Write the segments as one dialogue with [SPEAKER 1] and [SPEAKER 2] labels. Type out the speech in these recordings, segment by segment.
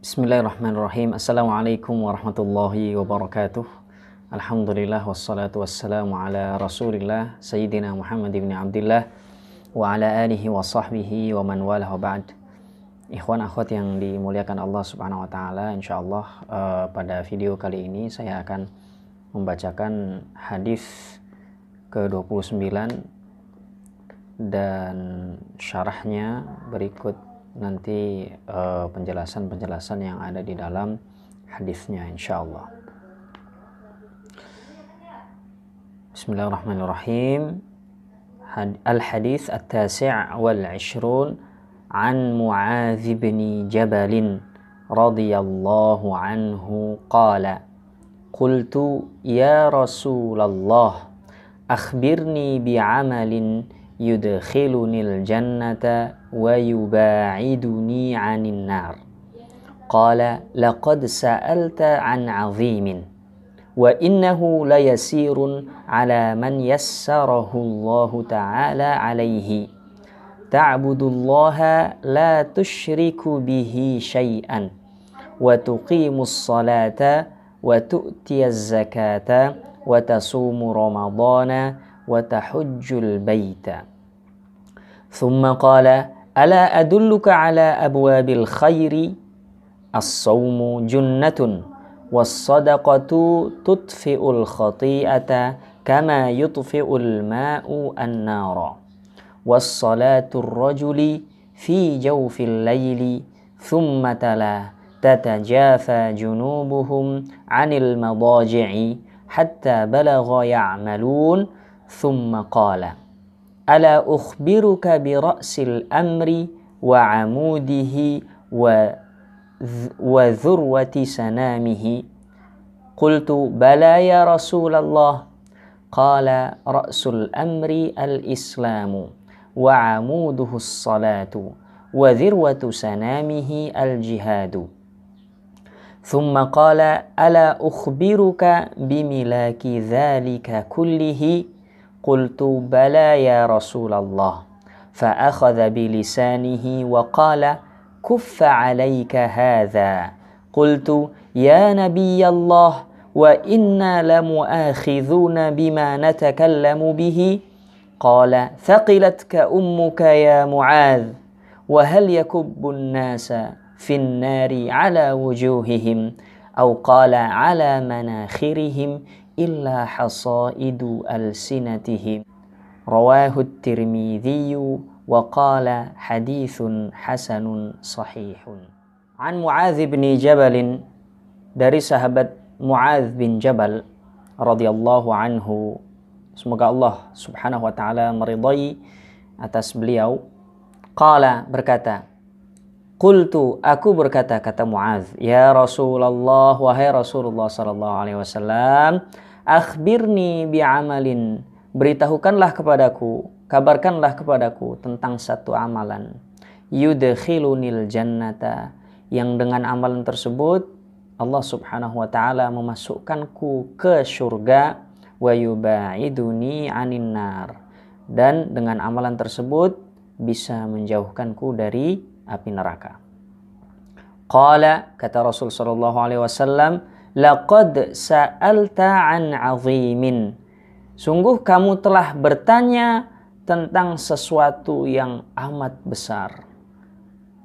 [SPEAKER 1] Bismillahirrahmanirrahim. Assalamualaikum warahmatullahi wabarakatuh. Alhamdulillah wassalatu wassalamu ala rasulillah Sayyidina Muhammad ibn Abdillah wa ala alihi wa sahbihi wa man walah wa ba'd. Ikhwan akhwat yang dimuliakan Allah subhanahu wa ta'ala, insyaallah pada video kali ini saya akan membacakan hadis ke-29 dan syarahnya berikut nanti penjelasan-penjelasan yang ada di dalam hadisnya insyaallah. Bismillahirrahmanirrahim. Al-hadis at-tasi' wal 'ishrun an Mu'adz bin Jabal radhiyallahu anhu qala qultu ya Rasulullah akhbirni bi'amalin yudkhilunil jannata wa yubaiduni 'anil nar. Qala laqad sa'alta 'an 'azimin wa innahu layasirun 'ala man yassarahu Allah ta'ala 'alaihi. Ta'budullaha la tusyriku bihi syai'an wa tuqimus salata wa tu'tiyaz zakata wa tasumu ramadana wa tahujjul baita. Thumma qala ala adulluka ala abwabil khairi as-sawmu junnatun was-sadaqatu tudfi'ul khati'ata kama yudfi'ul ma'u an-nara was-salatu ar-rajuli fi jawfil layli thumma tala tatajafa junubuhum 'anil madaji'i hatta balagha ya'malun. Thumma qala ala ukhbiruka bi ra'sil amri wa 'amudihi wa dhurwati sanamihi. Qultu bala ya Rasulullah. Qala ra'sul amri al-islamu wa 'amuduhu as-salatu wa dhurwatu sanamihi al-jihadu. Thumma qala ala ukhbiruka bimilaki dhalika kullihi. Qultu bala ya Rasulullah. Fa'akhadha bilisanihi wa qala kuffa 'alayka hadha. Qultu ya Nabiyallah wa inna lamu'akhidhuna bima natakallamu bihi. Qala thaqilatka ummuka ya Mu'adz wa hal yakubbun nasa fin nari 'ala wujuhihim aw qala 'ala manakhirihim illa hasaidu alsinatihim. Rawahu at-Tirmidzi wa qala haditsun hasanun sahihun. An Mu'adz bin Jabal, dari sahabat Mu'adz bin Jabal radhiyallahu anhu, semoga Allah subhanahu wa ta'ala meridai atas beliau, qala, berkata, qultu, aku berkata, kata Mu'adz, ya Rasulullah, wahai Rasulullah sallallahu alaihi wasallam, akhbirni bi'amalin, beritahukanlah kepadaku, kabarkanlah kepadaku tentang satu amalan, yudkhilunil jannata, yang dengan amalan tersebut Allah subhanahu wa ta'ala memasukkanku ke surga, wa yubaiduni 'anin nar, dan dengan amalan tersebut bisa menjauhkanku dari api neraka. Qala, kata Rasul sallallahu alaihi wasallam, laqad sa'alta 'an 'azimin, sungguh kamu telah bertanya tentang sesuatu yang amat besar,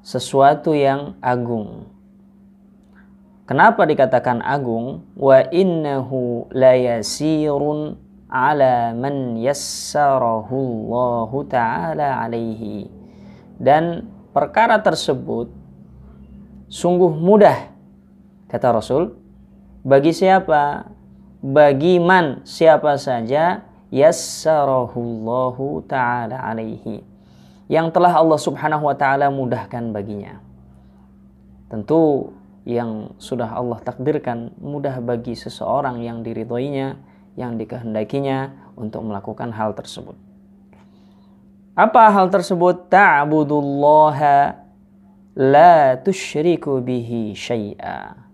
[SPEAKER 1] sesuatu yang agung. Kenapa dikatakan agung? Wa innahu layasirun 'ala man yassarahu Allah ta'ala 'alaihi, dan perkara tersebut sungguh mudah, kata Rasul, bagi siapa? Bagi man, siapa saja, yassarahullahu ta'ala alaihi, yang telah Allah subhanahu wa ta'ala mudahkan baginya. Tentu yang sudah Allah takdirkan mudah bagi seseorang yang diridhoinya, yang dikehendakinya untuk melakukan hal tersebut. Apa hal tersebut? Ta'budullaha la tusyriku bihi syai'a,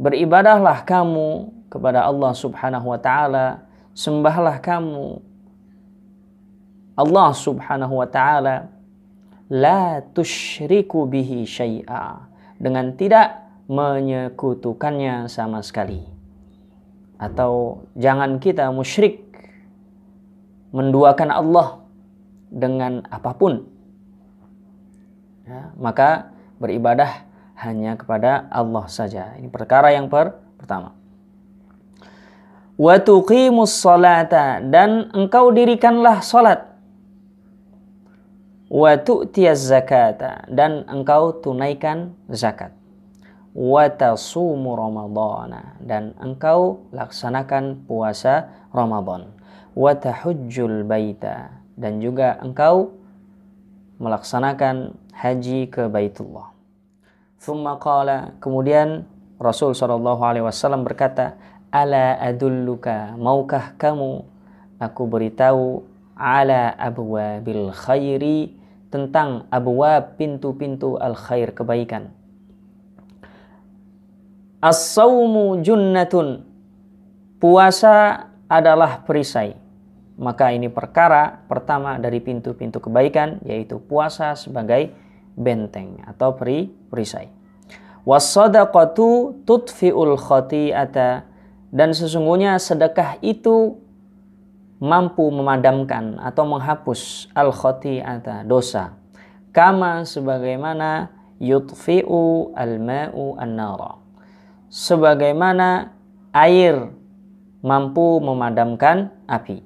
[SPEAKER 1] beribadahlah kamu kepada Allah subhanahu wa ta'ala, sembahlah kamu Allah subhanahu wa ta'ala, la tusyriku bihi syai'a, dengan tidak menyekutukannya sama sekali. Atau jangan kita musyrik, menduakan Allah dengan apapun. Ya, maka beribadah hanya kepada Allah saja. Ini perkara yang pertama. Wa tuqimus salata, dan engkau dirikanlah salat. Wa tu'tiyaz zakata, dan engkau tunaikan zakat. Wa tasumu ramadhana, dan engkau laksanakan puasa Ramadan. Wa tahujjul baita, dan juga engkau melaksanakan haji ke Baitullah. Thumma qala, kemudian Rasul SAW berkata, ala adulluka, maukah kamu aku beritahu, ala abwabil khairi, tentang abwab, pintu-pintu al-khair, kebaikan. As-sawmu junnatun, puasa adalah perisai. Maka ini perkara pertama dari pintu-pintu kebaikan, yaitu puasa sebagai benteng atau perisai. Was-sadaqatu tudfi'ul khati'ata, dan sesungguhnya sedekah itu mampu memadamkan atau menghapus al-khati'ata, dosa. Kama, sebagaimana yutfi'u al-ma'u an-nara, sebagaimana air mampu memadamkan api.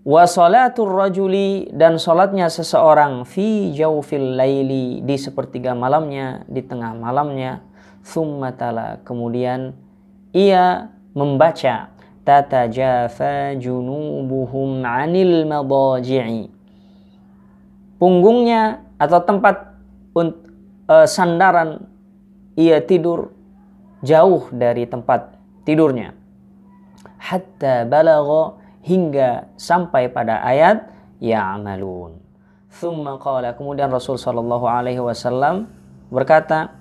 [SPEAKER 1] Wa salatul rajuli, dan salatnya seseorang fi jawfil laili, di sepertiga malamnya, di tengah malamnya. Thumma tala, kemudian ia membaca, tatajafa junubuhum 'anil madaji'i, punggungnya atau tempat sandaran ia tidur jauh dari tempat tidurnya. Hatta balagha, hingga sampai pada ayat ya'malun. Thumma qala, kemudian Rasul sallallahu alaihi wasallam berkata,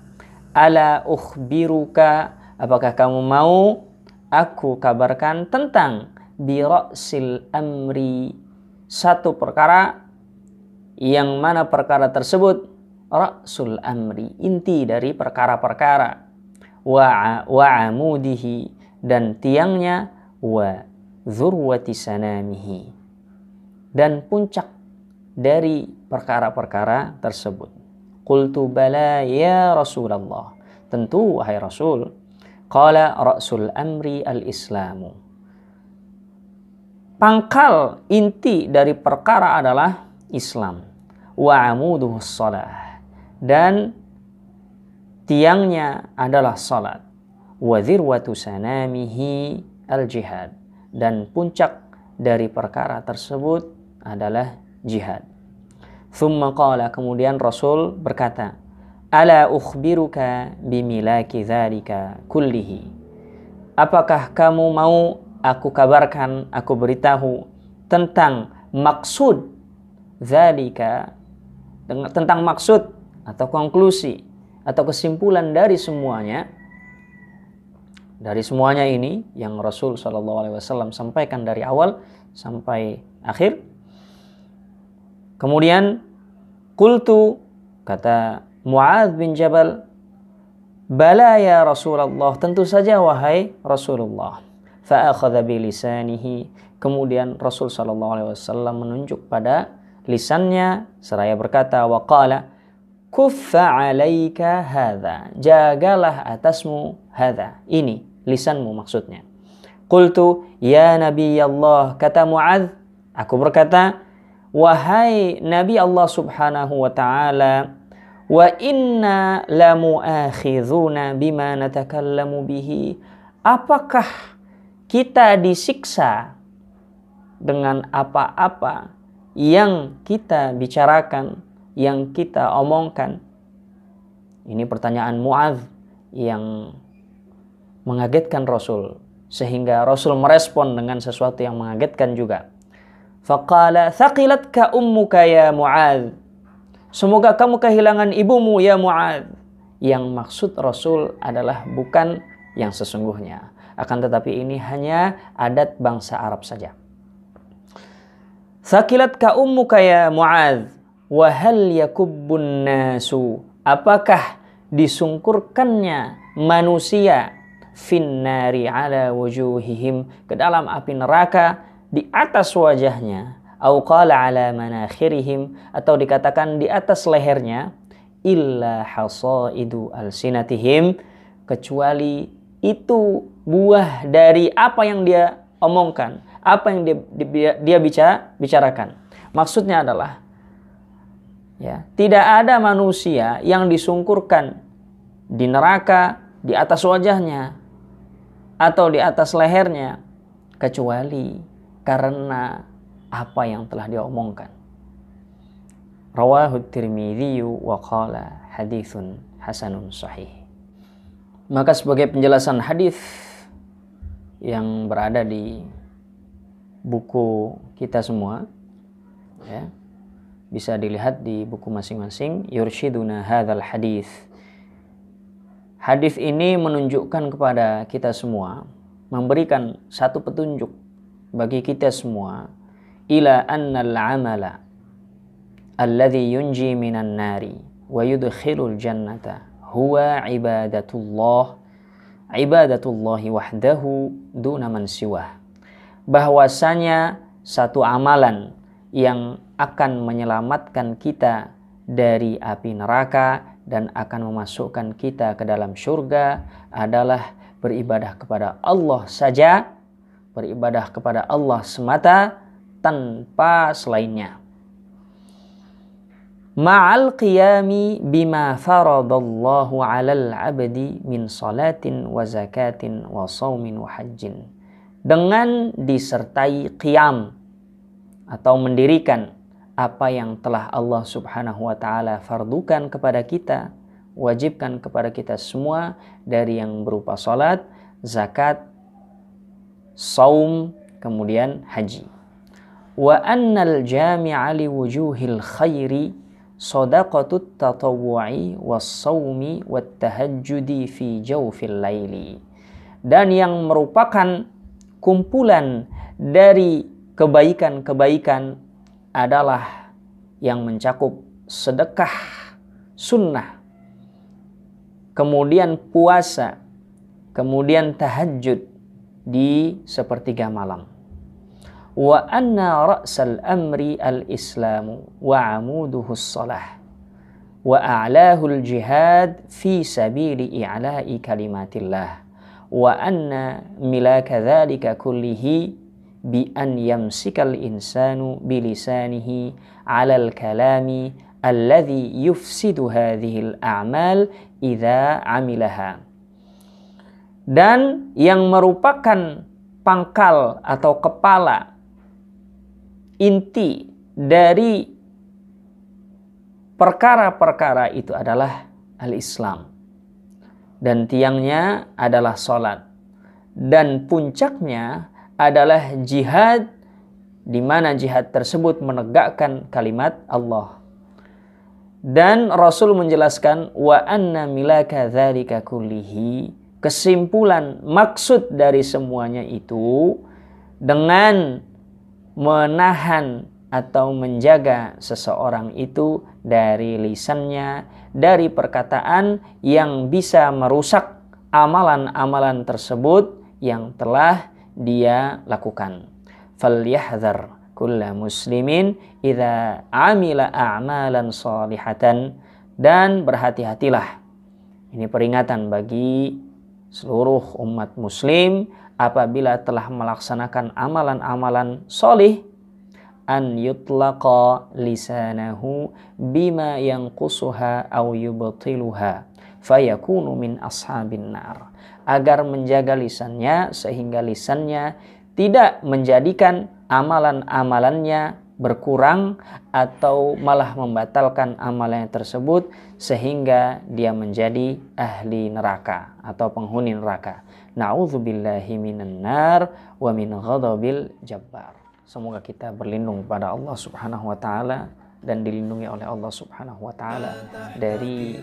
[SPEAKER 1] ala ukhbiruka, apakah kamu mau aku kabarkan tentang bi ra'sil amri, satu perkara yang mana perkara tersebut ra'sul amri, inti dari perkara-perkara, wa amudihi, dan tiangnya, wa dzurwati sanamihi, dan puncak dari perkara-perkara tersebut. Qultu bala ya Rasulullah, tentu wahai Rasul. Qala ra'sul amri al-islamu, pangkal inti dari perkara adalah Islam. Wa amuduhu shalah, dan tiangnya adalah salat. Wa dzirwatu sanamihi al-jihad, dan puncak dari perkara tersebut adalah jihad. Thumma qala, kemudian Rasul berkata, ala ukhbiruka bimilaki dzalika kullihi, apakah kamu mau aku kabarkan, aku beritahu tentang maksud dzalika, tentang maksud atau konklusi atau kesimpulan dari semuanya. Dari semuanya ini yang Rasul SAW sampaikan dari awal sampai akhir. Kemudian qultu, kata Mu'adz bin Jabal, bala ya Rasulullah, tentu saja wahai Rasulullah. Fa akhadha bi lisanihi, kemudian Rasul SAW menunjuk pada lisannya seraya berkata, wa qala kuffa 'alaika hadza, jagalah atasmu hadza, ini lisanmu maksudnya. Qultu ya Nabi Allah, kata Mu'adz, aku berkata, wahai Nabi Allah Subhanahu wa ta'ala, wa inna lamu'akhidhuna bima natakallamu bihi, apakah kita disiksa dengan apa-apa yang kita bicarakan, yang kita omongkan? Ini pertanyaan Mu'adz yang mengagetkan Rasul, sehingga Rasul merespon dengan sesuatu yang mengagetkan juga. Faqala thaqilatka ummuka ya Mu'adz, semoga kamu kehilangan ibumu ya Mu'adz. Yang maksud Rasul adalah bukan yang sesungguhnya, akan tetapi ini hanya adat bangsa Arab saja. Thaqilatka ummuka ya Mu'adz, wa hal yakubbun nasu apakah disungkurkannya manusia finnari ala wujuhihim, ke dalam api neraka di atas wajahnya, au qala ala manakhirihim, atau dikatakan di atas lehernya, illa hasaidu alsinatihim, kecuali itu buah dari apa yang dia omongkan, apa yang dia bicarakan. Maksudnya adalah, ya, tidak ada manusia yang disungkurkan di neraka di atas wajahnya atau di atas lehernya kecuali karena apa yang telah dia omongkan. Rawahu Tirmidzi wa qala haditsun hasanun sahih. Maka sebagai penjelasan hadis yang berada di buku kita semua, ya, bisa dilihat di buku masing-masing, yursyiduna hadzal hadis. Hadis ini menunjukkan kepada kita semua, memberikan satu petunjuk bagi kita semua, ila annal amala alladhi yunji minan nari wa yudkhilul jannata huwa ibadatullahi wahdahu duna man siwah. Bahwasanya satu amalan yang akan menyelamatkan kita dari api neraka dan akan memasukkan kita ke dalam surga adalah beribadah kepada Allah saja, beribadah kepada Allah semata tanpa selainnya. Ma'al qiyami bima faradallahu 'alal 'abdi min salatin wa zakatin wa shaumin wa hajjin. Dengan disertai qiyam atau mendirikan apa yang telah Allah Subhanahu wa ta'ala fardukan kepada kita, wajibkan kepada kita semua dari yang berupa salat, zakat, saum, kemudian haji. Wa annal jami'a li wujuhil khairi sadaqatut tatawwu'i was-saumi wat-tahajjudi fi jawfil laili. Dan yang merupakan kumpulan dari kebaikan-kebaikan adalah yang mencakup sedekah sunnah, kemudian puasa, kemudian tahajud di sepertiga malam. Wa anna ra'sal amri al-islamu wa amuduhu as-salah wa a'lahul jihad fi sabili i'la'i kalimatillah wa anna milaka dhalika kullihi bi an yamsikal insanu bilisanihi 'alal kalami alladhi yufsidu hadhil a'mal idza 'amilaha. Dan yang merupakan pangkal atau kepala inti dari perkara-perkara itu adalah al-Islam, dan tiangnya adalah salat, dan puncaknya adalah jihad, di mana jihad tersebut menegakkan kalimat Allah. Dan Rasul menjelaskan wa anna milaka dzalika kullihi, kesimpulan maksud dari semuanya itu dengan menahan atau menjaga seseorang itu dari lisannya, dari perkataan yang bisa merusak amalan-amalan tersebut yang telah dia lakukan. Falyahdhar kulla muslimin idza amila a'malan salihatan, dan berhati-hatilah. Ini peringatan bagi seluruh umat muslim apabila telah melaksanakan amalan-amalan solih, an yutlaqa lisanahu bima yanqusuha aw yubtiluha fayakunu min ashabin nar. Agar menjaga lisannya sehingga lisannya tidak menjadikan amalan-amalannya berkurang atau malah membatalkan amalannya tersebut sehingga dia menjadi ahli neraka atau penghuni neraka. Na'udzubillahi minan nar wa min ghadabil jabbar. Semoga kita berlindung pada Allah Subhanahu wa taala dan dilindungi oleh Allah Subhanahu wa taala dari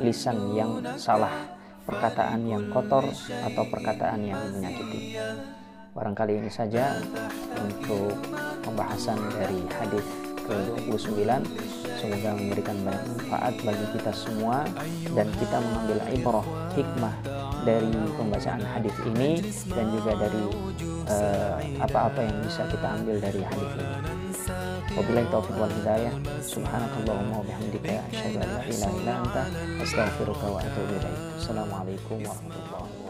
[SPEAKER 1] lisan yang salah, perkataan yang kotor atau perkataan yang menyakiti. Barangkali ini saja untuk pembahasan dari hadis ke-29. Semoga memberikan banyak manfaat bagi kita semua dan kita mengambil ibrah hikmah dari pembacaan hadis ini dan juga dari apa-apa yang bisa kita ambil dari hadis ini. Wabillahi taufiq wal hidayah. Subhanakallahumma wa bihamdika asyhadu an la ilaha illa anta astaghfiruka wa atubu ilaik. Assalamualaikum warahmatullahi wabarakatuh.